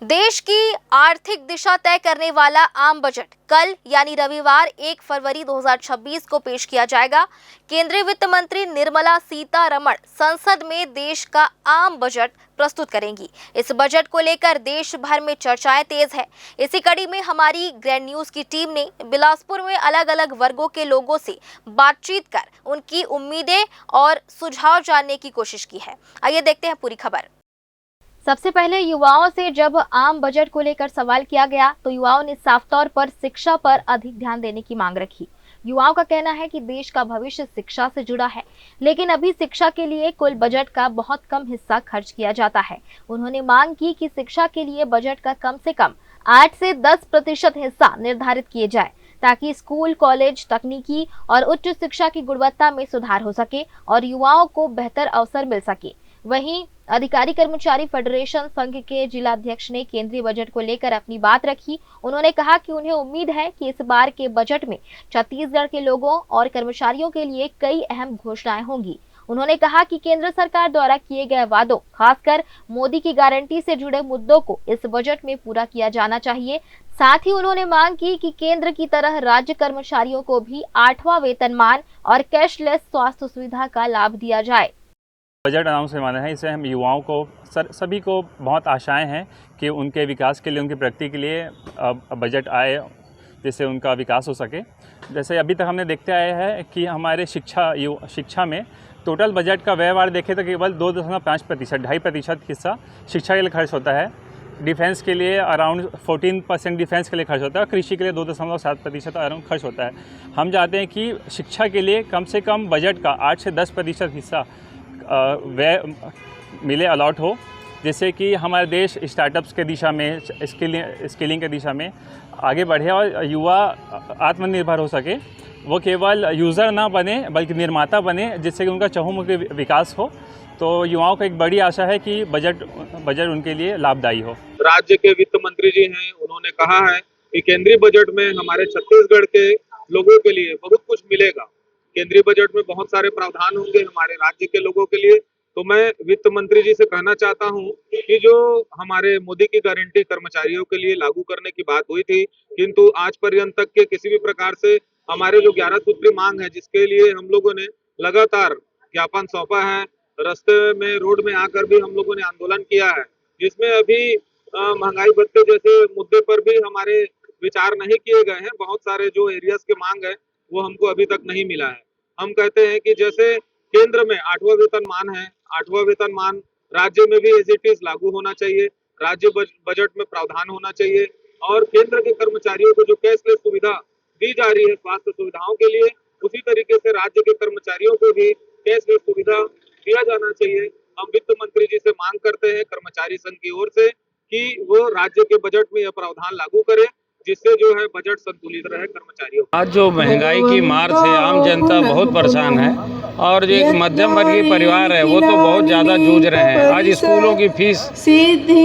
देश की आर्थिक दिशा तय करने वाला आम बजट कल यानी रविवार 1 फरवरी 2026 को पेश किया जाएगा। केंद्रीय वित्त मंत्री निर्मला सीतारमण संसद में देश का आम बजट प्रस्तुत करेंगी। इस बजट को लेकर देश भर में चर्चाएं तेज है। इसी कड़ी में हमारी ग्रैंड न्यूज की टीम ने बिलासपुर में अलग अलग वर्गों के लोगों से बातचीत कर उनकी उम्मीदें और सुझाव जानने की कोशिश की है। आइए देखते हैं पूरी खबर। सबसे पहले युवाओं से जब आम बजट को लेकर सवाल किया गया तो युवाओं ने साफ तौर पर शिक्षा पर अधिक ध्यान देने की मांग रखी। युवाओं का कहना है कि देश का भविष्य शिक्षा से जुड़ा है, लेकिन अभी शिक्षा के लिए कुल बजट का बहुत कम हिस्सा खर्च किया जाता है। उन्होंने मांग की कि शिक्षा के लिए बजट का कम से कम 8 से 10% हिस्सा निर्धारित किए जाए, ताकि स्कूल, कॉलेज, तकनीकी और उच्च शिक्षा की गुणवत्ता में सुधार हो सके और युवाओं को बेहतर अवसर मिल सके। वहीं अधिकारी कर्मचारी फेडरेशन संघ के जिलाध्यक्ष ने केंद्रीय बजट को लेकर अपनी बात रखी। उन्होंने कहा कि उन्हें उम्मीद है कि इस बार के बजट में छत्तीसगढ़ के लोगों और कर्मचारियों के लिए कई अहम घोषणाएं होंगी। उन्होंने कहा कि केंद्र सरकार द्वारा किए गए वादों, खासकर मोदी की गारंटी से जुड़े मुद्दों को इस बजट में पूरा किया जाना चाहिए। साथ ही उन्होंने मांग की कि केंद्र की तरह राज्य कर्मचारियों को भी 8वां वेतनमान और कैशलेस स्वास्थ्य सुविधा का लाभ दिया जाए। बजट अनाउंस होने वाला है। इससे हम युवाओं को सभी को बहुत आशाएं हैं कि उनके विकास के लिए, उनकी प्रगति के लिए बजट आए जिससे उनका विकास हो सके। जैसे अभी तक हमने देखते आए हैं कि हमारे शिक्षा में टोटल बजट का व्यवहार देखें तो केवल 2.5%, 2.5% हिस्सा शिक्षा के लिए खर्च होता है। डिफेंस के लिए अराउंड 14% डिफेंस के लिए खर्च होता है और कृषि के लिए 2.7% अराउंड खर्च होता है। हम चाहते हैं कि शिक्षा के लिए कम से कम बजट का 8 से 10% हिस्सा व्यय मिले, अलॉट हो, जिससे कि हमारा देश स्टार्टअप्स के दिशा में, स्किलिंग के दिशा में आगे बढ़े और युवा आत्मनिर्भर हो सके। वो केवल यूज़र ना बने बल्कि निर्माता बने, जिससे कि उनका चहुमुखी विकास हो। तो युवाओं को एक बड़ी आशा है कि बजट उनके लिए लाभदायी हो। राज्य के वित्त मंत्री जी हैं, उन्होंने कहा है कि केंद्रीय बजट में हमारे छत्तीसगढ़ के लोगों के लिए बहुत कुछ मिलेगा। केंद्रीय बजट में बहुत सारे प्रावधान होंगे हमारे राज्य के लोगों के लिए। तो मैं वित्त मंत्री जी से कहना चाहता हूं कि जो हमारे मोदी की गारंटी कर्मचारियों के लिए लागू करने की बात हुई थी, किंतु आज पर्यंत तक के किसी भी प्रकार से हमारे जो 11 सूत्री मांग है, जिसके लिए हम लोगों ने लगातार ज्ञापन सौंपा है, रास्ते में, रोड में आकर भी हम लोगों ने आंदोलन किया है, जिसमें अभी महंगाई भत्ते जैसे मुद्दे पर भी हमारे विचार नहीं किए गए हैं। बहुत सारे जो एरियाज के मांग है वो हमको अभी तक नहीं मिला है। हम कहते हैं कि जैसे केंद्र में 8वां वेतनमान है, 8वां वेतनमान राज्य में भी एज इट इज लागू होना चाहिए। राज्य बजट में प्रावधान होना चाहिए और केंद्र के कर्मचारियों को जो कैशलेस सुविधा दी जा रही है स्वास्थ्य सुविधाओं के लिए, उसी तरीके से राज्य के कर्मचारियों को भी कैशलेस सुविधा दिया जाना चाहिए। हम वित्त मंत्री जी से मांग करते हैं कर्मचारी संघ की ओर से कि वो राज्य के बजट में यह प्रावधान लागू करे, जिससे जो है बजट संतुलित रहे कर्मचारियों। आज जो महंगाई की मार से आम जनता बहुत परेशान है और जो एक मध्यम वर्गीय परिवार है वो तो बहुत ज़्यादा जूझ रहे हैं। आज स्कूलों की फीस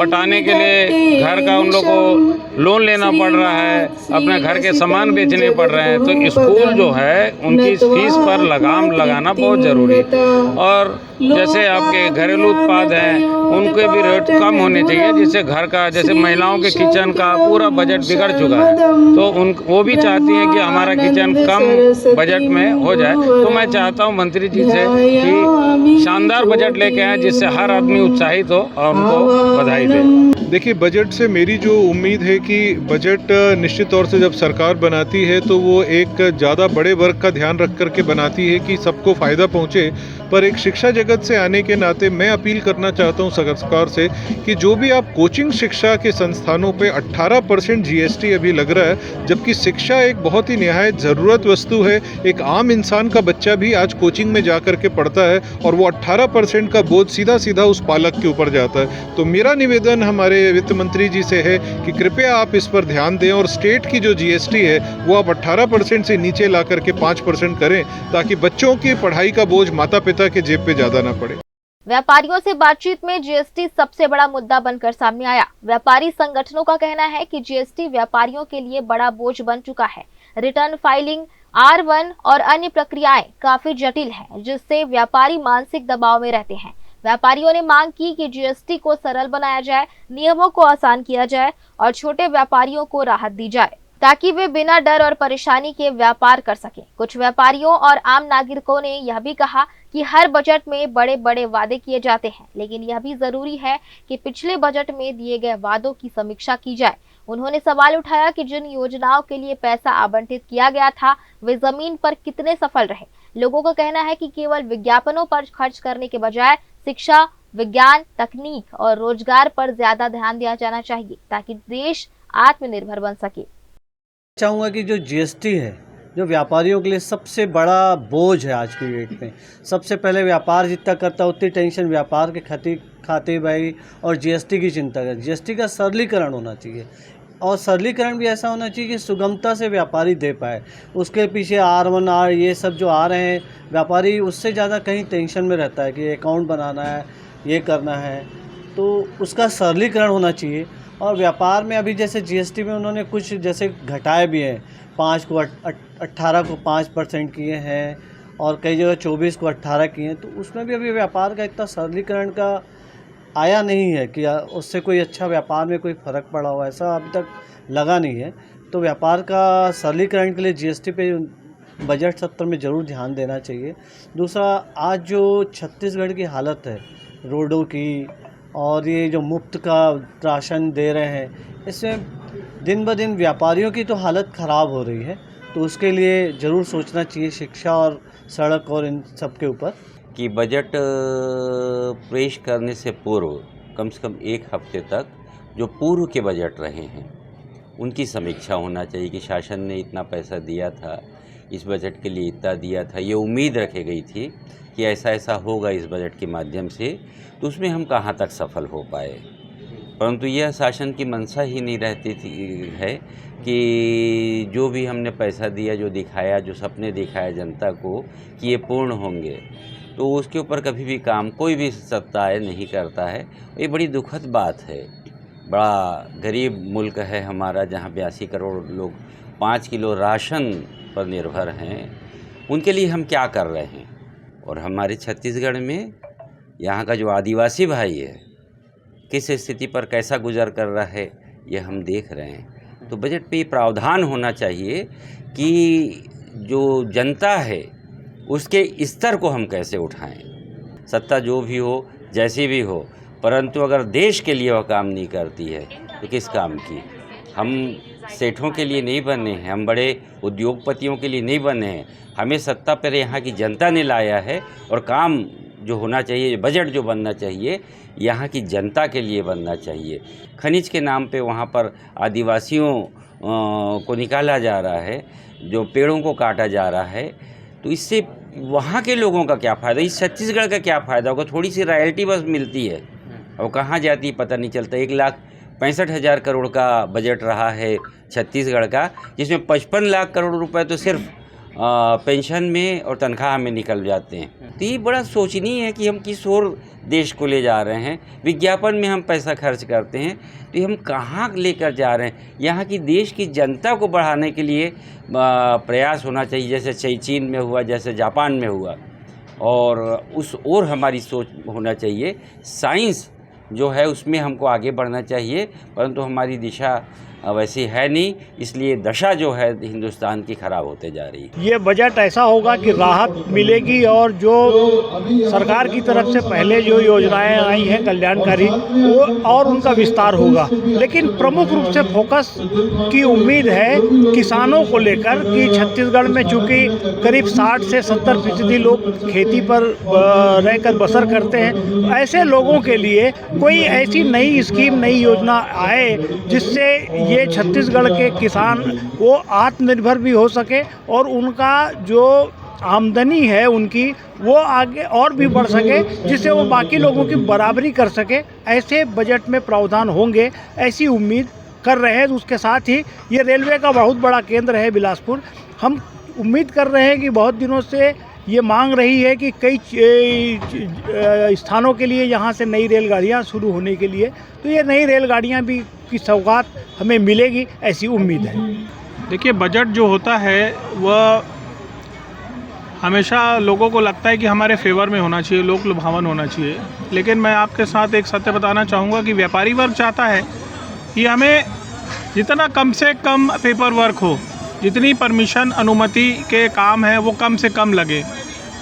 पटाने के लिए घर का उन लोग को लोन लेना पड़ रहा है, अपने घर के सामान बेचने पड़ रहे हैं। तो स्कूल जो है उनकी फीस पर लगाम लगाना बहुत ज़रूरी है। और जैसे आपके घरेलू उत्पाद हैं उनके भी रेट कम होने चाहिए, जिससे घर का, जैसे महिलाओं के किचन का पूरा बजट बिगड़ चुका है, तो वो भी चाहती हैं कि हमारा किचन कम बजट में हो जाए। तो मैं चाहता हूं मंत्री जी से कि शानदार बजट लेके आए जिससे हर आदमी उत्साहित हो और उनको बधाई दे। देखिए, बजट से मेरी जो उम्मीद है कि बजट निश्चित तौर से जब सरकार बनाती है तो वो एक ज़्यादा बड़े वर्ग का ध्यान रख करके बनाती है कि सबको फ़ायदा पहुँचे। पर एक शिक्षा जगत से आने के नाते मैं अपील करना चाहता हूँ सरकार से कि जो भी आप कोचिंग शिक्षा के संस्थानों पे 18% जीएसटी अभी लग रहा है, जबकि शिक्षा एक बहुत ही निहायत ज़रूरत वस्तु है। एक आम इंसान का बच्चा भी आज कोचिंग में जा कर के पढ़ता है और वो 18% का बोझ सीधा सीधा उस पालक के ऊपर जाता है। तो मेरा निवेदन हमारे वित्त मंत्री जी से है कि कृपया आप इस पर ध्यान दें और स्टेट की जो जीएसटी है वो आप 18% से नीचे ला करके 5% करें, ताकि बच्चों की पढ़ाई का बोझ माता पिता के जेब पे ज्यादा ना पड़े। व्यापारियों से बातचीत में जीएसटी सबसे बड़ा मुद्दा बनकर सामने आया। व्यापारी संगठनों का कहना है कि जीएसटी व्यापारियों के लिए बड़ा बोझ बन चुका है। रिटर्न फाइलिंग, R1 और अन्य प्रक्रियाएं काफी जटिल हैं, जिससे व्यापारी मानसिक दबाव में रहते हैं। व्यापारियों ने मांग की कि जीएसटी को सरल बनाया जाए, नियमों को आसान किया जाए और छोटे व्यापारियों को राहत दी जाए ताकि वे बिना डर और परेशानी के व्यापार कर सकें। कुछ व्यापारियों और आम नागरिकों ने यह भी कहा कि हर बजट में बड़े बड़े वादे किए जाते हैं, लेकिन यह भी जरूरी है कि पिछले बजट में दिए गए वादों की समीक्षा की जाए। उन्होंने सवाल उठाया कि जिन योजनाओं के लिए पैसा आवंटित किया गया था वे जमीन पर कितने सफल रहे। लोगों का कहना है कि केवल विज्ञापनों पर खर्च करने के बजाय शिक्षा, विज्ञान, तकनीक और रोजगार पर ज्यादा ध्यान दिया जाना चाहिए ताकि देश आत्मनिर्भर बन सके। चाहूँगा कि जो जीएसटी है, जो व्यापारियों के लिए सबसे बड़ा बोझ है आज की डेट में। सबसे पहले व्यापार जितना करता है उतनी टेंशन व्यापार के खाते भाई और जीएसटी की चिंता कर। जीएसटी का सरलीकरण होना चाहिए और सरलीकरण भी ऐसा होना चाहिए कि सुगमता से व्यापारी दे पाए। उसके पीछे R1 R ये सब जो आ रहे हैं, व्यापारी उससे ज़्यादा कहीं टेंशन में रहता है कि अकाउंट बनाना है, ये करना है, तो उसका सरलीकरण होना चाहिए। और व्यापार में अभी जैसे जीएसटी में उन्होंने कुछ जैसे घटाए भी हैं, 5 को 18 को 5% किए हैं और कई जगह 24 को 18 किए हैं, तो उसमें भी अभी व्यापार का इतना सरलीकरण का आया नहीं है कि उससे कोई अच्छा व्यापार में कोई फ़र्क पड़ा हो, ऐसा अभी तक लगा नहीं है। तो व्यापार का सरलीकरण के लिए जीएसटी पे बजट सत्र में ज़रूर ध्यान देना चाहिए। दूसरा, आज जो छत्तीसगढ़ की हालत है रोडों की और ये जो मुफ्त का राशन दे रहे हैं, इसमें दिन ब दिन व्यापारियों की तो हालत ख़राब हो रही है, तो उसके लिए ज़रूर सोचना चाहिए शिक्षा और सड़क और इन सब के ऊपर। कि बजट पेश करने से पूर्व कम से कम 1 हफ्ते तक जो पूर्व के बजट रहे हैं उनकी समीक्षा होना चाहिए कि शासन ने इतना पैसा दिया था, इस बजट के लिए इतना दिया था, ये उम्मीद रखी गई थी कि ऐसा ऐसा होगा इस बजट के माध्यम से, तो उसमें हम कहाँ तक सफल हो पाए। परंतु यह शासन की मंशा ही नहीं रहती थी है कि जो भी हमने पैसा दिया, जो दिखाया, जो सपने दिखाए जनता को कि ये पूर्ण होंगे, तो उसके ऊपर कभी भी काम कोई भी सत्ताएं नहीं करता है। ये बड़ी दुखद बात है। बड़ा गरीब मुल्क है हमारा, जहाँ 82 करोड़ लोग 5 किलो राशन पर निर्भर हैं। उनके लिए हम क्या कर रहे हैं? और हमारे छत्तीसगढ़ में यहाँ का जो आदिवासी भाई है किस स्थिति पर कैसा गुजर कर रहा है, ये हम देख रहे हैं। तो बजट पे प्रावधान होना चाहिए कि जो जनता है उसके स्तर को हम कैसे उठाएं। सत्ता जो भी हो, जैसी भी हो, परंतु अगर देश के लिए वह काम नहीं करती है तो किस काम की। हम सेठों के लिए नहीं बने हैं, हम बड़े उद्योगपतियों के लिए नहीं बने हैं। हमें सत्ता पर यहाँ की जनता ने लाया है और काम जो होना चाहिए, बजट जो बनना चाहिए, यहाँ की जनता के लिए बनना चाहिए। खनिज के नाम पे वहाँ पर आदिवासियों को निकाला जा रहा है, जो पेड़ों को काटा जा रहा है, तो इससे वहाँ के लोगों का क्या फ़ायदा, इस छत्तीसगढ़ का क्या फ़ायदा होगा। थोड़ी सी रॉयल्टी बस मिलती है और कहाँ जाती है पता नहीं चलता। 1,65,000 करोड़ का बजट रहा है छत्तीसगढ़ का, जिसमें 55 लाख करोड़ रुपए तो सिर्फ पेंशन में और तनख्वाह में निकल जाते हैं। तो ये बड़ा सोचनीय है कि हम किस ओर देश को ले जा रहे हैं। विज्ञापन में हम पैसा खर्च करते हैं, तो हम कहाँ लेकर जा रहे हैं। यहाँ की देश की जनता को बढ़ाने के लिए प्रयास होना चाहिए, जैसे चीन में हुआ, जैसे जापान में हुआ, और उस ओर हमारी सोच होना चाहिए। साइंस जो है उसमें हमको आगे बढ़ना चाहिए, परंतु हमारी दिशा वैसी है नहीं, इसलिए दशा जो है हिंदुस्तान की खराब होते जा रही है। ये बजट ऐसा होगा कि राहत मिलेगी और जो सरकार की तरफ से पहले जो योजनाएं आई हैं कल्याणकारी, वो और उनका विस्तार होगा। लेकिन प्रमुख रूप से फोकस की उम्मीद है किसानों को लेकर कि छत्तीसगढ़ में चूँकि करीब 60 से 70% लोग खेती पर रहकर बसर करते हैं, ऐसे लोगों के लिए कोई ऐसी नई स्कीम, नई योजना आए जिससे ये छत्तीसगढ़ के किसान वो आत्मनिर्भर भी हो सके और उनका जो आमदनी है उनकी वो आगे और भी बढ़ सके, जिससे वो बाकी लोगों की बराबरी कर सके। ऐसे बजट में प्रावधान होंगे ऐसी उम्मीद कर रहे हैं। उसके साथ ही ये रेलवे का बहुत बड़ा केंद्र है बिलासपुर। हम उम्मीद कर रहे हैं कि बहुत दिनों से ये मांग रही है कि कई स्थानों के लिए यहाँ से नई रेलगाड़ियाँ शुरू होने के लिए, तो ये नई रेलगाड़ियाँ भी की सौगात हमें मिलेगी, ऐसी उम्मीद है। देखिए, बजट जो होता है वह हमेशा लोगों को लगता है कि हमारे फेवर में होना चाहिए, लोक लुभावन होना चाहिए, लेकिन मैं आपके साथ एक सत्य बताना चाहूँगा कि व्यापारी वर्ग चाहता है कि हमें जितना कम से कम पेपर वर्क हो, जितनी परमिशन अनुमति के काम है वो कम से कम लगे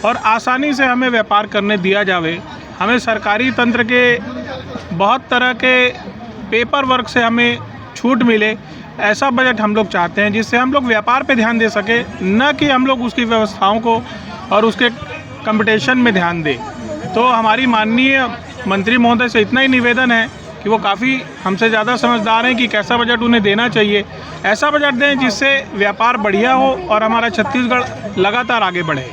और आसानी से हमें व्यापार करने दिया जावे। हमें सरकारी तंत्र के बहुत तरह के पेपर वर्क से हमें छूट मिले, ऐसा बजट हम लोग चाहते हैं जिससे हम लोग व्यापार पे ध्यान दे सके, न कि हम लोग उसकी व्यवस्थाओं को और उसके कंपटीशन में ध्यान दें। तो हमारी माननीय मंत्री महोदय से इतना ही निवेदन है कि वो काफ़ी हमसे ज़्यादा समझदार हैं कि कैसा बजट उन्हें देना चाहिए। ऐसा बजट दें जिससे व्यापार बढ़िया हो और हमारा छत्तीसगढ़ लगातार आगे बढ़े।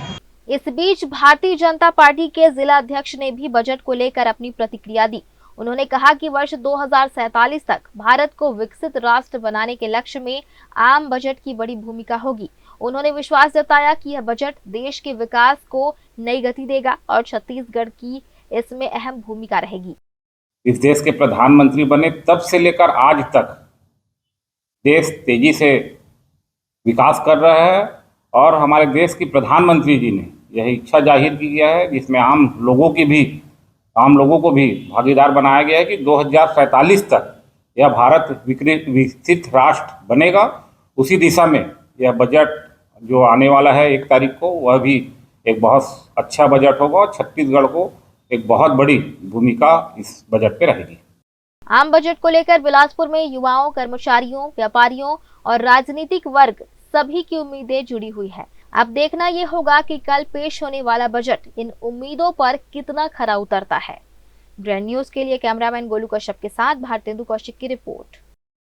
इस बीच भारतीय जनता पार्टी के जिला अध्यक्ष ने भी बजट को लेकर अपनी प्रतिक्रिया दी। उन्होंने कहा कि वर्ष 2047 तक भारत को विकसित राष्ट्र बनाने के लक्ष्य में आम बजट की बड़ी भूमिका होगी। उन्होंने विश्वास जताया कि यह बजट देश के विकास को नई गति देगा और छत्तीसगढ़ की इसमें अहम भूमिका रहेगी। इस देश के प्रधानमंत्री बने तब से लेकर आज तक देश तेजी से विकास कर रहा है और हमारे देश की प्रधानमंत्री जी ने यह इच्छा जाहिर किया है जिसमें आम लोगों को भी भागीदार बनाया गया है कि 2047 तक यह भारत विकसित राष्ट्र बनेगा। उसी दिशा में यह बजट जो आने वाला है 1 तारीख को, वह भी एक बहुत अच्छा बजट होगा और छत्तीसगढ़ को एक बहुत बड़ी भूमिका इस बजट पे रहेगी। आम बजट को लेकर बिलासपुर में युवाओं, कर्मचारियों, व्यापारियों और राजनीतिक वर्ग सभी की उम्मीदें जुड़ी हुई है। अब देखना ये होगा कि कल पेश होने वाला बजट इन उम्मीदों पर कितना खरा उतरता है। ब्रेड न्यूज के लिए कैमरामैन गोलू कश्यप के साथ भारतेंदु कौशिक की रिपोर्ट।